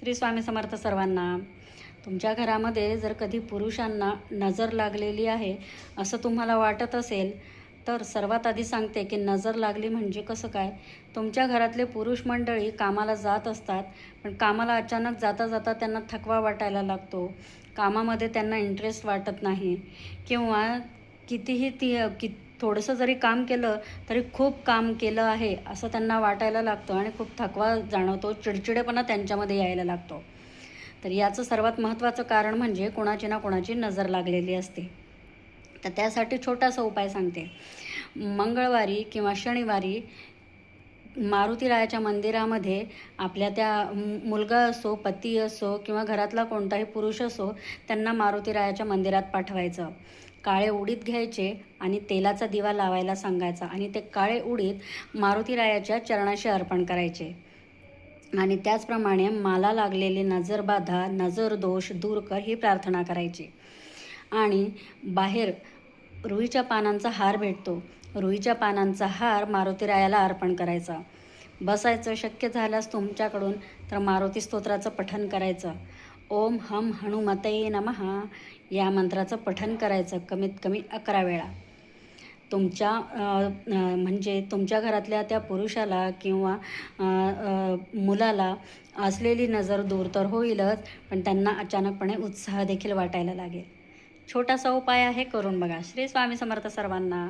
श्री स्वामी समर्थ सर्वांना. तुमच्या घरामध्ये जर कधी पुरुषांना नजर लागलेली आहे असं तुम्हाला वाटत असेल तर सर्वात आधी सांगते की नजर लागली म्हणजे कसं काय. तुमच्या घरातले पुरुष मंडळी कामाला जात असतात, पण कामाला अचानक जाता जाता त्यांना थकवा वाटायला लागतो, कामामध्ये त्यांना इंटरेस्ट वाटत नाही, किंवा कितीही थोडंसं जरी काम केलं तरी खूप काम केलं आहे असं त्यांना वाटायला लागतं आणि खूप थकवा जाणवतो, चिडचिडेपणा त्यांच्यामध्ये यायला लागतो. तर याचं सर्वात महत्त्वाचं कारण म्हणजे कोणाची ना कोणाची नजर लागलेली असते. तर त्यासाठी छोटासा उपाय सांगते. मंगळवारी किंवा शनिवारी मारुतीरायाच्या मंदिरामध्ये आपल्या त्या मुलगा असो, पती असो किंवा घरातला कोणताही पुरुष असो, त्यांना मारुतीरायाच्या मंदिरात पाठवायचं. काळे उडीद घ्यायचे आणि तेलाचा दिवा लावायला सांगायचा आणि ते काळे उडीद मारुतीरायाच्या चरणाशी अर्पण करायचे. आणि त्याचप्रमाणे मला लागलेली नजरबाधा, नजर दोष दूर कर ही प्रार्थना करायची. आणि बाहेर रुईच्या पानांचा हार भेटतो, रुईच्या पानांचा हार मारुतीरायाला अर्पण करायचा. बसायचं, शक्य झाल्यास तुमच्याकडून तर मारुती स्तोत्राचं पठण करायचं. ओम हम हनुमते नमः या मंत्राचं पठण करायचं कमीत कमी 11 वेळा. तुमच्या म्हणजे तुमच्या घरातल्या त्या पुरुषाला किंवा मुलाला असलेली नजर दूर तर होईलच, पण त्यांना अचानकपणे उत्साह देखील वाटायला लागेल. छोटासा उपाय आहे, करून बघा. श्री स्वामी समर्थ सर्वांना.